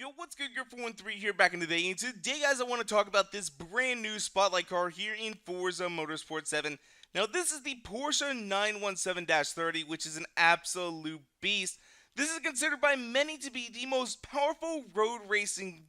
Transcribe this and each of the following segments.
Yo, what's good? You're 413 here back in the day, and today, guys, I want to talk about this brand new spotlight car here in Forza Motorsport 7. Now, this is the Porsche 917-30, which is an absolute beast. This is considered by many to be the most powerful road racing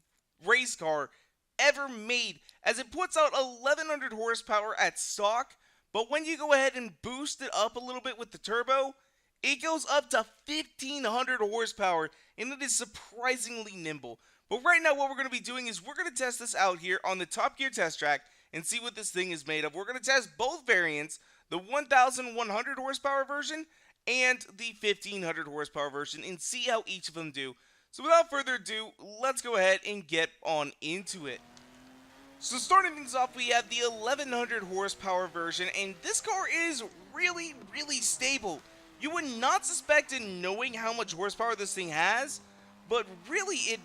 race car ever made, as it puts out 1100 horsepower at stock, but when you go ahead and boost it up a little bit with the turbo, it goes up to 1500 horsepower, and it is surprisingly nimble. But right now what we're going to be doing is we're going to test this out here on the Top Gear test track and see what this thing is made of. We're going to test both variants, the 1100 horsepower version and the 1500 horsepower version, and see how each of them do. So without further ado, let's go ahead and get on into it. So starting things off, we have the 1100 horsepower version, and this car is really stable. You would not suspect it knowing how much horsepower this thing has, but really it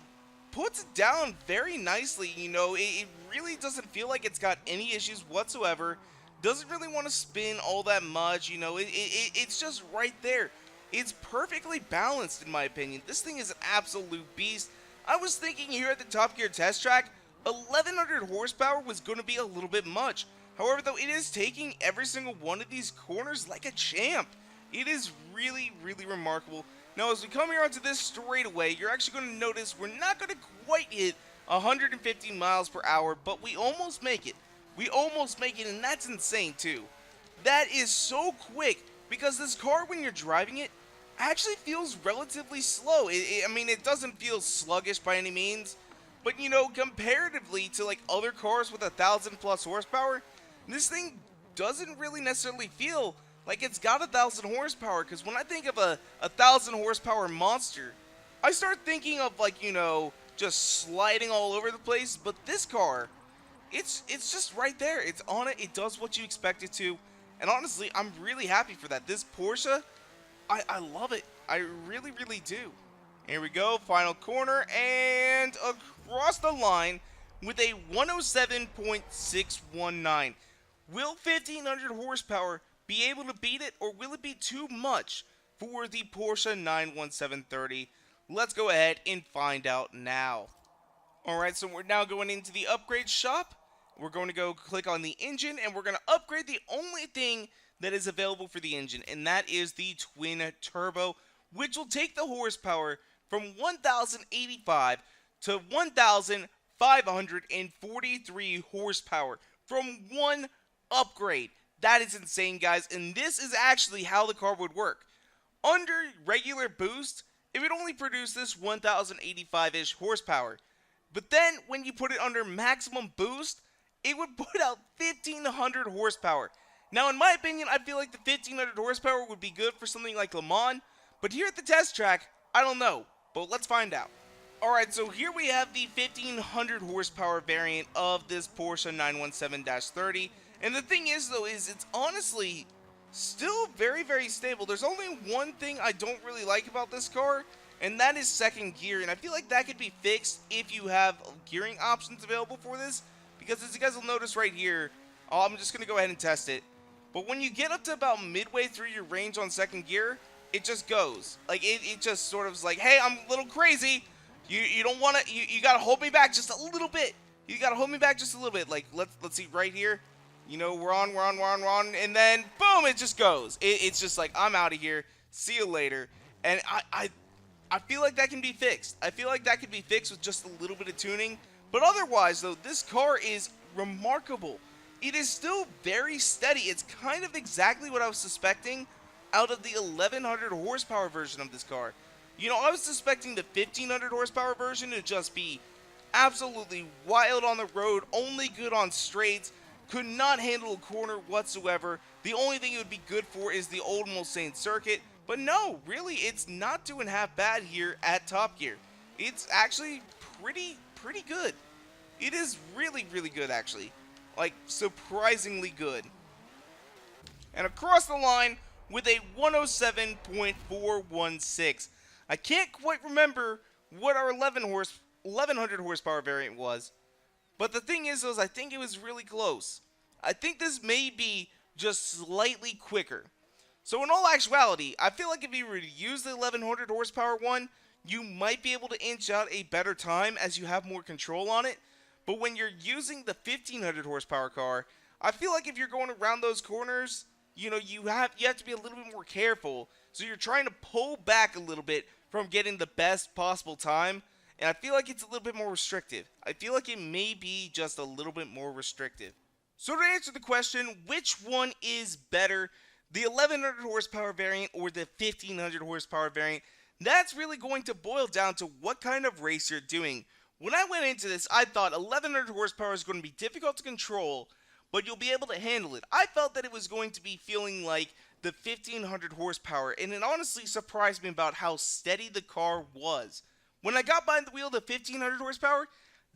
puts it down very nicely. You know, it really doesn't feel like it's got any issues whatsoever. Doesn't really want to spin all that much. You know, it's just right there. It's perfectly balanced in my opinion. This thing is an absolute beast. I was thinking here at the Top Gear test track, 1100 horsepower was going to be a little bit much. However, though, it is taking every single one of these corners like a champ. It is really remarkable. Now, as we come here onto this straightaway, you're actually going to notice we're not going to quite hit 150 miles per hour, but we almost make it. We almost make it, and that's insane too. That is so quick, because this car, when you're driving it, actually feels relatively slow. I mean, it doesn't feel sluggish by any means, but you know, comparatively to like other cars with 1,000 plus horsepower, this thing doesn't really necessarily feel like it's got 1,000 horsepower, because when I think of a 1,000 horsepower monster, I start thinking of, like, you know, just sliding all over the place. But this car, it's just right there. It's on it. It does what you expect it to. And honestly, I'm really happy for that. This Porsche, I love it. I really do. Here we go. Final corner and across the line with a 107.619. Will 1,500 horsepower be able to beat it, or will it be too much for the Porsche 91730? Let's go ahead and find out now. Alright, so we're now going into the upgrade shop. We're going to go click on the engine, and we're going to upgrade the only thing that is available for the engine, and that is the twin turbo, which will take the horsepower from 1,085 to 1,543 horsepower from one upgrade. That is insane, guys, and this is actually how the car would work. Under regular boost, it would only produce this 1,085-ish horsepower. But then, when you put it under maximum boost, it would put out 1,500 horsepower. Now, in my opinion, I feel like the 1,500 horsepower would be good for something like Le Mans, but here at the test track, I don't know, but let's find out. Alright, so here we have the 1,500 horsepower variant of this Porsche 917-30. And the thing is, though, is it's honestly still very stable. There's only one thing I don't really like about this car, and that is second gear. And I feel like that could be fixed if you have gearing options available for this, because as you guys will notice right here, I'm just going to go ahead and test it. But when you get up to about midway through your range on second gear, it just goes. Like, it just sort of is like, hey, I'm a little crazy. You don't want to, you got to hold me back just a little bit. You got to hold me back just a little bit. Like, let's see right here. You know, we're on, and then, boom, it just goes. It's just like, I'm out of here. See you later. And I feel like that can be fixed. I feel like that can be fixed with just a little bit of tuning. But otherwise, though, this car is remarkable. It is still very steady. It's kind of exactly what I was suspecting out of the 1,100 horsepower version of this car. You know, I was suspecting the 1,500 horsepower version to just be absolutely wild on the road, only good on straights, could not handle a corner whatsoever. The only thing it would be good for is the old Mulsanne circuit. But no, really, it's not doing half bad here at Top Gear. It's actually pretty good. It is really good, actually. Like, surprisingly good. And across the line with a 107.416. I can't quite remember what our 1100 horsepower variant was. But the thing is, I think it was really close. I think this may be just slightly quicker. So in all actuality, I feel like if you were to use the 1100 horsepower one, you might be able to inch out a better time as you have more control on it. But when you're using the 1500 horsepower car, I feel like if you're going around those corners, you have to be a little bit more careful. So you're trying to pull back a little bit from getting the best possible time. And I feel like it's a little bit more restrictive. I feel like it may be just a little bit more restrictive. So to answer the question, which one is better, the 1100 horsepower variant or the 1500 horsepower variant? That's really going to boil down to what kind of race you're doing. When I went into this, I thought 1100 horsepower is going to be difficult to control, but you'll be able to handle it. I felt that it was going to be feeling like the 1500 horsepower, and it honestly surprised me about how steady the car was. When I got behind the wheel of the 1500 horsepower,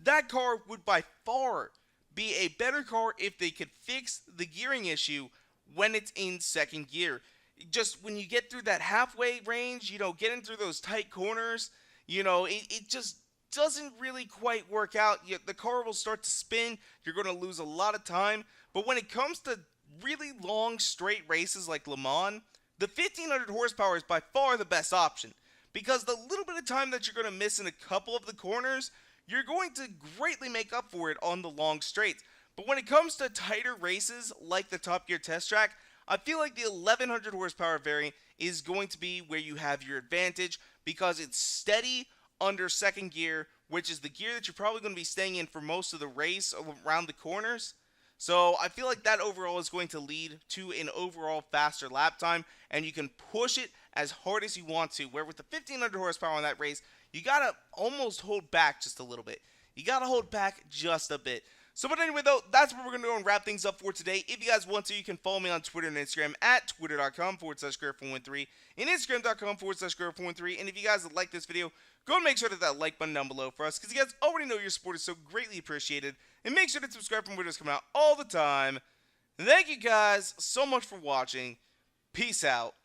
that car would by far be a better car if they could fix the gearing issue when it's in second gear. Just when you get through that halfway range, getting through those tight corners, it just doesn't really quite work out. The car will start to spin. You're going to lose a lot of time. But when it comes to really long straight races like Le Mans, the 1500 horsepower is by far the best option. Because the little bit of time that you're going to miss in a couple of the corners, you're going to greatly make up for it on the long straights. But when it comes to tighter races like the Top Gear test track, I feel like the 1100 horsepower variant is going to be where you have your advantage because it's steady under second gear, which is the gear that you're probably going to be staying in for most of the race around the corners. So I feel like that overall is going to lead to an overall faster lap time, and you can push it as hard as you want to, where with the 1500 horsepower on that race, you got to almost hold back just a little bit. You got to hold back just a bit. So, but anyway, though, that's what we're going to go and wrap things up for today. If you guys want to, you can follow me on Twitter and Instagram at twitter.com/Garrett413 and Instagram.com/Garrett413. And if you guys like this video, go and make sure to hit that like button down below for us, because you guys already know your support is so greatly appreciated. And make sure to subscribe for videos coming out all the time. And thank you guys so much for watching. Peace out.